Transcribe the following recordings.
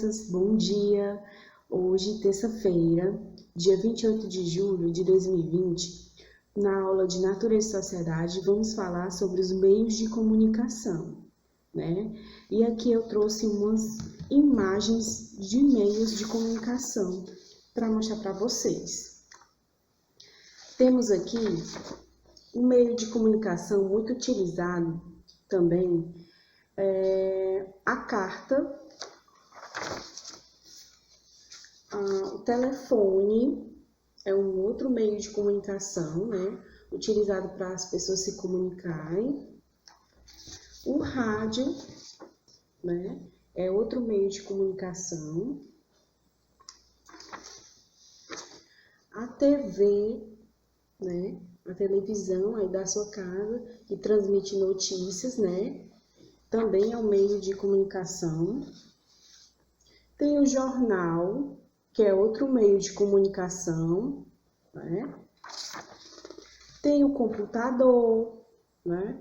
crianças, bom dia! Hoje, terça-feira, dia 28 de julho de 2020, na aula de Natureza e Sociedade, vamos falar sobre os meios de comunicação, né? E aqui eu trouxe umas imagens de meios de comunicação para mostrar para vocês. Temos aqui um meio de comunicação muito utilizado também, a carta, o telefone é um outro meio de comunicação, né? Utilizado para as pessoas se comunicarem. O rádio, né? É outro meio de comunicação. A TV, né? A televisão aí da sua casa, que transmite notícias, né? Também é um meio de comunicação. Tem o jornal, que é outro meio de comunicação, né? Tem o computador, né?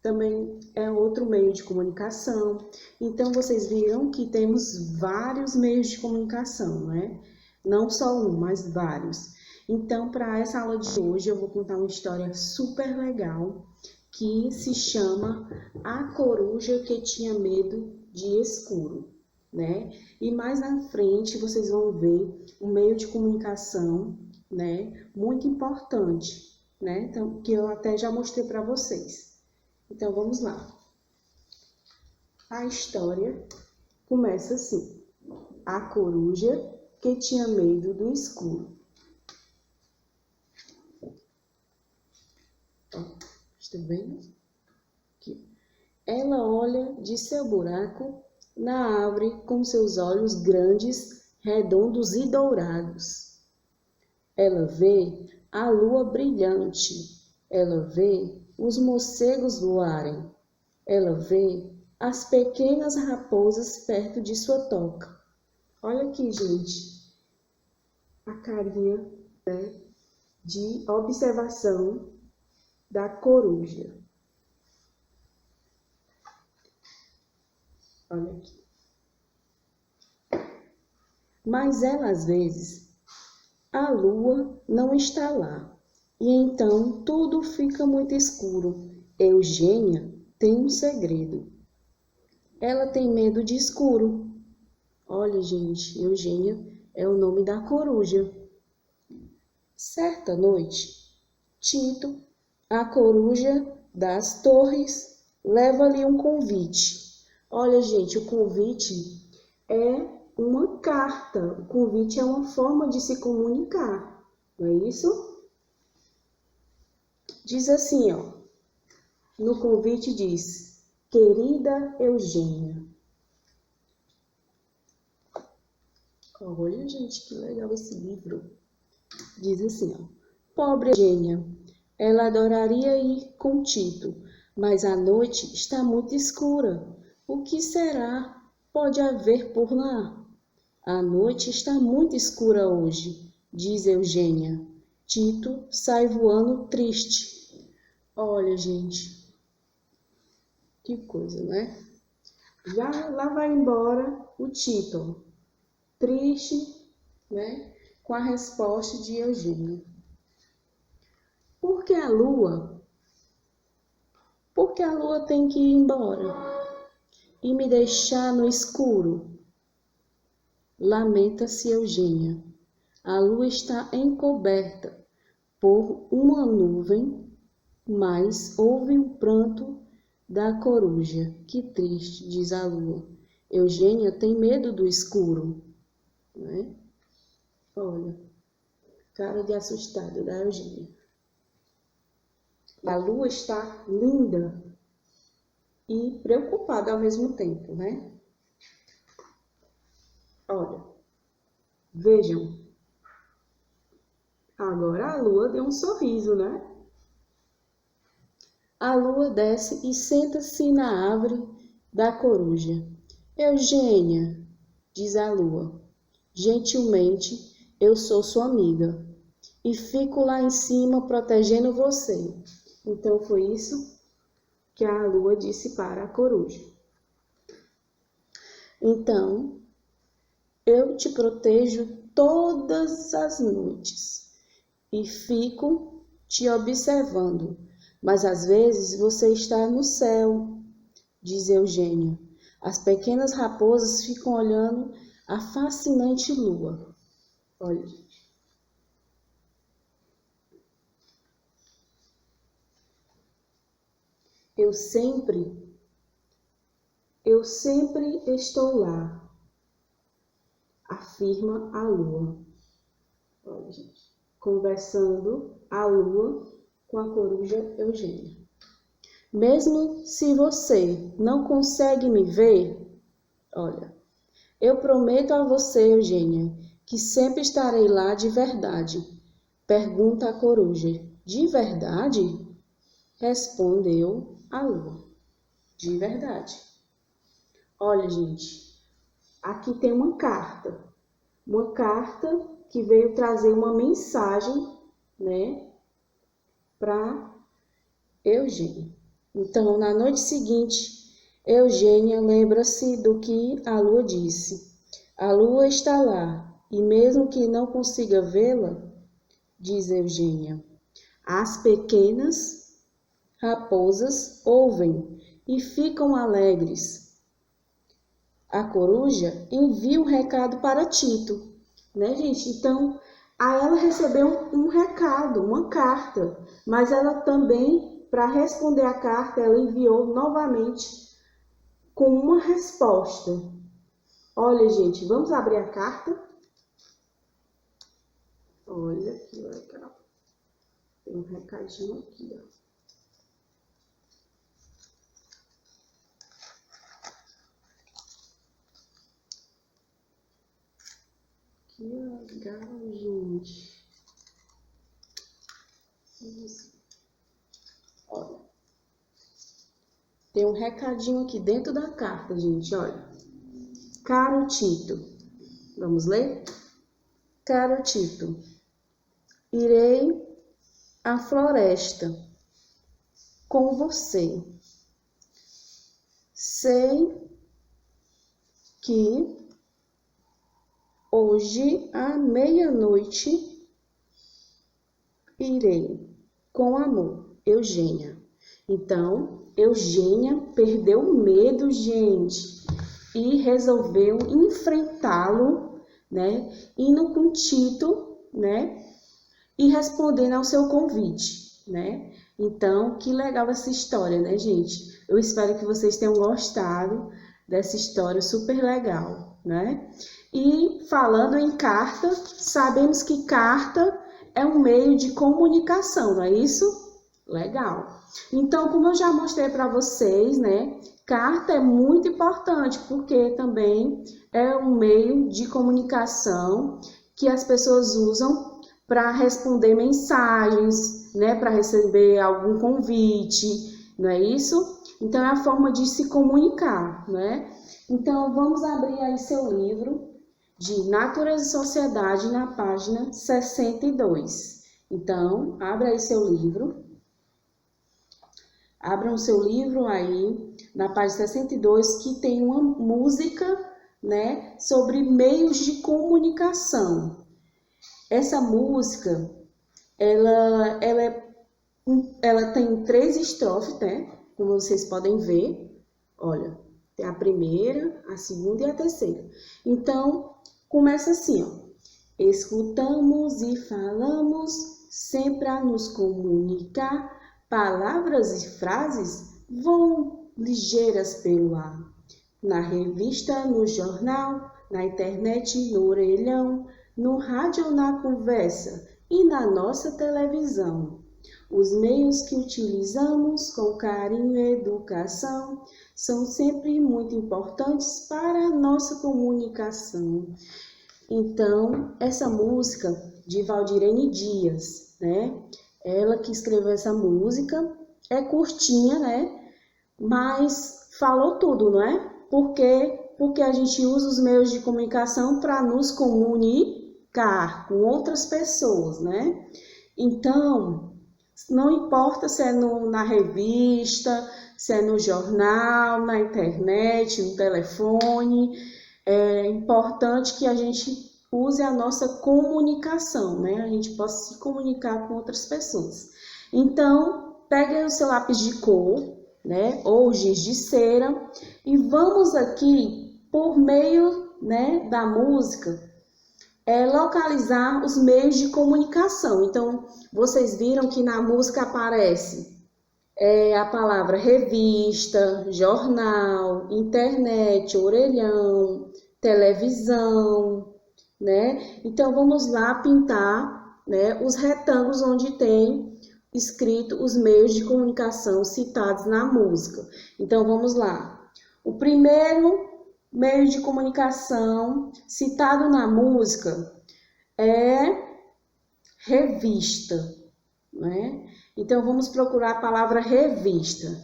Também é outro meio de comunicação. Então, vocês viram que temos vários meios de comunicação, né? Não só um, mas vários. Então, para essa aula de hoje, eu vou contar uma história super legal que se chama A Coruja que Tinha Medo de Escuro, né? E mais na frente vocês vão ver um meio de comunicação, né? Muito importante, né? Então, que eu até já mostrei para vocês. Então, vamos lá. A história começa assim. A coruja que tinha medo do escuro. Estão vendo? Aqui. Ela olha de seu buraco na árvore com seus olhos grandes, redondos e dourados. Ela vê a lua brilhante. Ela vê os morcegos voarem. Ela vê as pequenas raposas perto de sua toca. Olha aqui, gente, a carinha, né, de observação da coruja. Olha aqui. Mas ela, às vezes, a lua não está lá. E então tudo fica muito escuro. Eugênia tem um segredo. Ela tem medo de escuro. Olha, gente, Eugênia é o nome da coruja. Certa noite, Tito, a coruja das torres, leva-lhe um convite. Olha, gente, o convite é uma carta. O convite é uma forma de se comunicar, não é isso? Diz assim, ó. No convite diz, querida Eugênia. Olha, gente, que legal esse livro. Diz assim, ó. Pobre Eugênia, ela adoraria ir com Tito, mas a noite está muito escura. O que será? Pode haver por lá? A noite está muito escura hoje, diz Eugênia. Tito sai voando triste. Olha, gente, que coisa, né? Já lá vai embora o Tito, triste, né? Com a resposta de Eugênia. Por que a lua? Por que a lua tem que ir embora e me deixar no escuro? Lamenta-se Eugênia. A lua está encoberta por uma nuvem, mas ouve o pranto da coruja. Que triste, diz a lua. Eugênia tem medo do escuro, né? Olha, cara de assustada da Eugênia. A lua está linda e preocupada ao mesmo tempo, né? Olha, vejam. Agora a lua deu um sorriso, né? A lua desce e senta-se na árvore da coruja. Eugênia, diz a lua, gentilmente eu sou sua amiga e fico lá em cima protegendo você. Então foi isso que a lua disse para a coruja. Então, Eu te protejo todas as noites e fico te observando, mas às vezes você está no céu, diz Eugênia. As pequenas raposas ficam olhando a fascinante lua. Olha, eu sempre, eu sempre estou lá, afirma a lua. Olha, gente, conversando a lua com a coruja Eugênia. Mesmo se você não consegue me ver, olha, eu prometo a você, Eugênia, que sempre estarei lá de verdade. Pergunta a coruja. De verdade? Respondeu a lua. De verdade. Olha, gente, aqui tem uma carta. Uma carta que veio trazer uma mensagem, né, para Eugênia. Então, na noite seguinte, Eugênia lembra-se do que a lua disse. A lua está lá, e mesmo que não consiga vê-la, diz Eugênia, as pequenas raposas ouvem e ficam alegres. A coruja envia um recado para Tito, né, gente? Então, ela recebeu um recado, uma carta, mas ela também, para responder a carta, ela enviou novamente com uma resposta. Olha, gente, vamos abrir a carta? Olha que legal. Tem um recadinho aqui, ó. Que legal, gente. Olha. Tem um recadinho aqui dentro da carta, gente, olha. Caro Tito. Vamos ler? Caro Tito. Irei à floresta com você. Sei que hoje à meia-noite irei. Com amor, Eugênia. Então, Eugênia perdeu o medo, gente, e resolveu enfrentá-lo, né? Indo com Tito, né? E respondendo ao seu convite, né? Então, que legal essa história, né, gente? Eu espero que vocês tenham gostado dessa história super legal, né? E falando em carta, sabemos que carta é um meio de comunicação, não é isso? Legal. Então, como eu já mostrei para vocês, né? Carta é muito importante porque também é um meio de comunicação que as pessoas usam para responder mensagens, né? Para receber algum convite, não é isso? Então, é a forma de se comunicar, né? Então, vamos abrir aí seu livro de Natureza e Sociedade na página 62. Então, abra aí seu livro. Abram seu livro aí na página 62, que tem uma música, né, sobre meios de comunicação. Essa música, ela tem 3 estrofes, né, como vocês podem ver. Olha, tem a primeira, a segunda e a terceira. Então, começa assim, ó. Escutamos e falamos sempre a nos comunicar, palavras e frases voam ligeiras pelo ar. Na revista, no jornal, na internet, no orelhão, no rádio ou na conversa e na nossa televisão. Os meios que utilizamos com carinho e educação são sempre muito importantes para a nossa comunicação. Então, essa música de Valdirene Dias, né? Ela que escreveu essa música, é curtinha, né? Mas falou tudo, não é? Porque a gente usa os meios de comunicação para nos comunicar com outras pessoas, né? Então, não importa se é na revista, se é no jornal, na internet, no telefone, é importante que a gente use a nossa comunicação, né? A gente possa se comunicar com outras pessoas. Então, pegue o seu lápis de cor, né? Ou giz de cera e vamos aqui, por meio, né, da música, localizar os meios de comunicação. Então, vocês viram que na música aparece a palavra revista, jornal, internet, orelhão, televisão, né? Então, vamos lá pintar, né, os retângulos onde tem escrito os meios de comunicação citados na música. Então, vamos lá. O primeiro meio de comunicação citado na música é revista, né? Então, vamos procurar a palavra revista.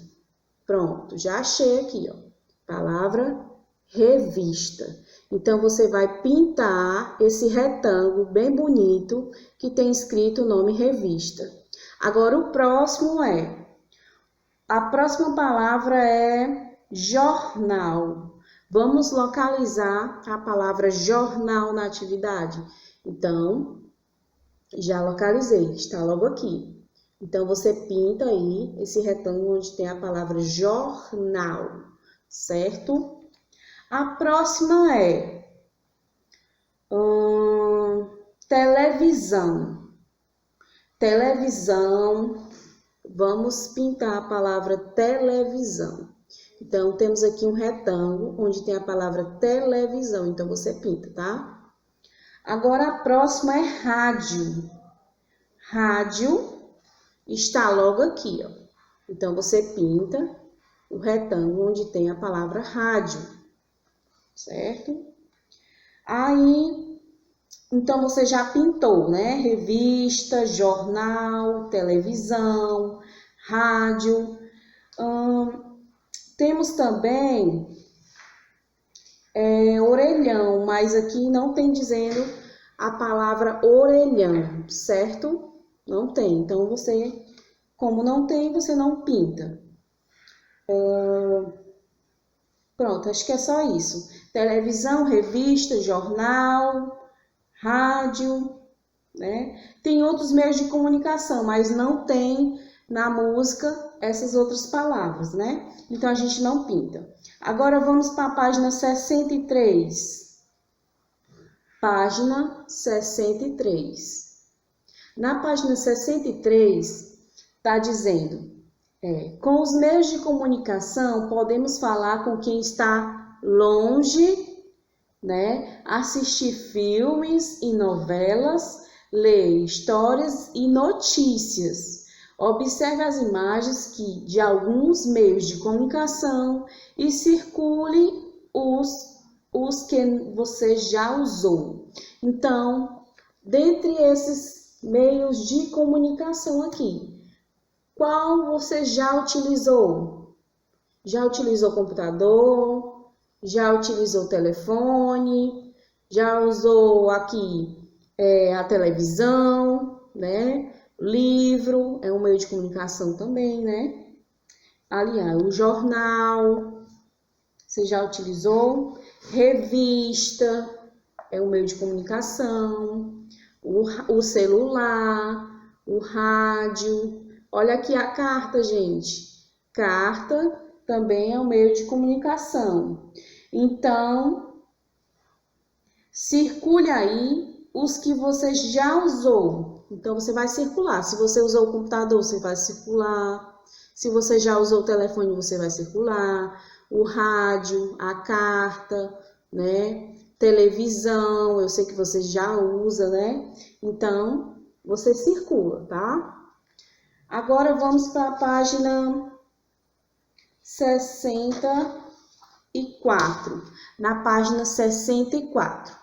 Pronto, já achei aqui, ó. Palavra revista. Então, você vai pintar esse retângulo bem bonito que tem escrito o nome revista. Agora, o próximo a próxima palavra é jornal. Vamos localizar a palavra jornal na atividade. Então, já localizei, está logo aqui. Então, você pinta aí esse retângulo onde tem a palavra jornal, certo? A próxima é televisão. Televisão, vamos pintar a palavra televisão. Então, temos aqui um retângulo onde tem a palavra televisão, então você pinta, tá? Agora, a próxima é rádio. Rádio está logo aqui, ó. Então, você pinta o retângulo onde tem a palavra rádio, certo? Aí, então, você já pintou, né? Revista, jornal, televisão, rádio. Temos também orelhão, mas aqui não tem dizendo a palavra orelhão, certo? Não tem, então você, como não tem, você não pinta. Pronto, acho que é só isso. Televisão, revista, jornal, rádio, né? Tem outros meios de comunicação, mas não tem na música essas outras palavras, né? Então, a gente não pinta. Agora, vamos para a página 63. Página 63. Na página 63, está dizendo, com os meios de comunicação, podemos falar com quem está longe, né? Assistir filmes e novelas, ler histórias e notícias. Observe as imagens de alguns meios de comunicação e circule os que você já usou. Então, dentre esses meios de comunicação aqui, qual você já utilizou? Já utilizou computador? Já utilizou telefone? Já usou aqui a televisão, né? Livro é um meio de comunicação também, né? Aliás, o jornal, você já utilizou? Revista é um meio de comunicação. O celular, o rádio. Olha aqui a carta, gente. Carta também é um meio de comunicação. Então, circule aí os que você já usou. Então, você vai circular. Se você usou o computador, você vai circular. Se você já usou o telefone, você vai circular. O rádio, a carta, né? Televisão, eu sei que você já usa, né? Então, você circula, tá? Agora, vamos para a página 64. Na página 64.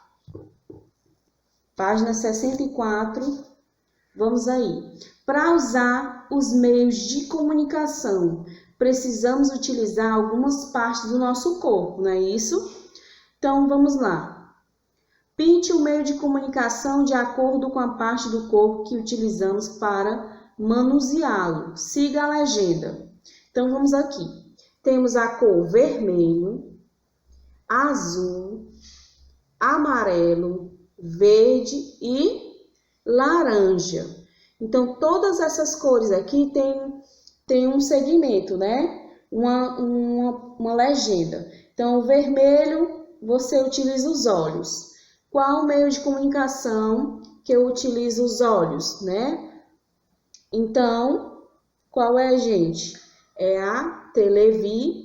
Página 64. Vamos aí. Para usar os meios de comunicação, precisamos utilizar algumas partes do nosso corpo, não é isso? Então, vamos lá. Pinte o meio de comunicação de acordo com a parte do corpo que utilizamos para manuseá-lo. Siga a legenda. Então, vamos aqui. Temos a cor vermelho, azul, amarelo, verde e laranja. Então, todas essas cores aqui tem um segmento, né? Uma legenda. Então, o vermelho, você utiliza os olhos. Qual o meio de comunicação que eu utilizo os olhos, né? Então, qual é, gente? É a televisão.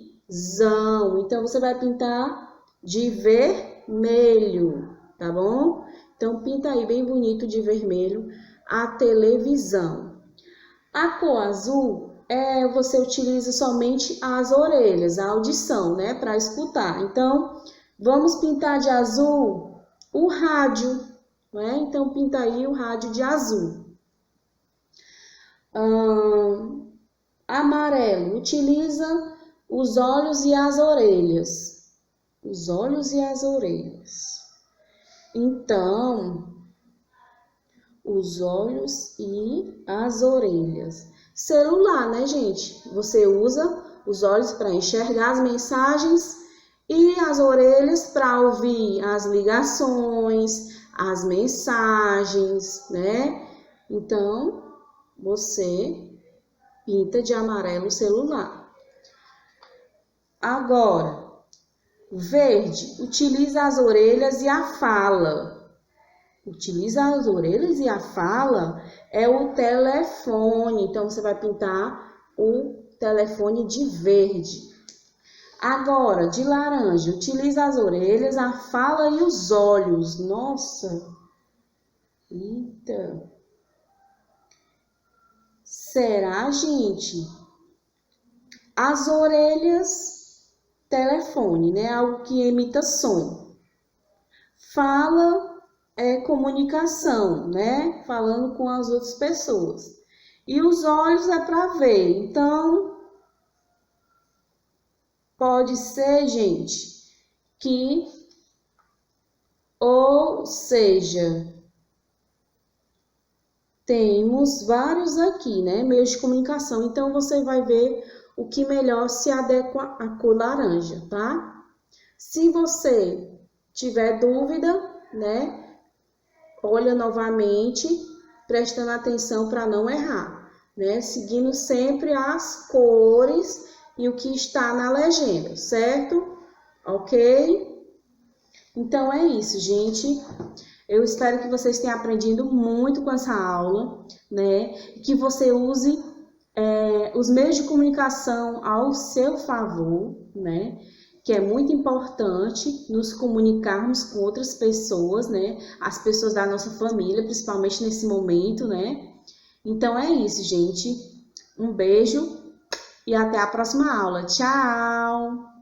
Então, você vai pintar de vermelho, tá bom? Então, pinta aí bem bonito de vermelho a televisão. A cor azul você utiliza somente as orelhas, a audição, né? Para escutar. Então, vamos pintar de azul o rádio, né? Então, pinta aí o rádio de azul. Amarelo, utiliza os olhos e as orelhas. Os olhos e as orelhas. Então, os olhos e as orelhas. Celular, né, gente? Você usa os olhos para enxergar as mensagens e as orelhas para ouvir as ligações, as mensagens, né? Então, você pinta de amarelo o celular. Agora, verde, utiliza as orelhas e a fala. Utiliza as orelhas e a fala é o telefone. Então, você vai pintar o telefone de verde. Agora, de laranja, utiliza as orelhas, a fala e os olhos. Nossa! Eita! Será, gente? As orelhas, telefone, né? Algo que emita som. Fala é comunicação, né? Falando com as outras pessoas. E os olhos é para ver. Então, pode ser, gente, que, ou seja, temos vários aqui, né? Meios de comunicação. Então, você vai ver o que melhor se adequa à cor laranja, tá? Se você tiver dúvida, né? Olha novamente, prestando atenção para não errar, né? Seguindo sempre as cores e o que está na legenda, certo? Ok? Então é isso, gente. Eu espero que vocês tenham aprendido muito com essa aula, né? E que você use os meios de comunicação ao seu favor, né? Que é muito importante nos comunicarmos com outras pessoas, né? As pessoas da nossa família, principalmente nesse momento, né? Então é isso, gente. Um beijo e até a próxima aula. Tchau!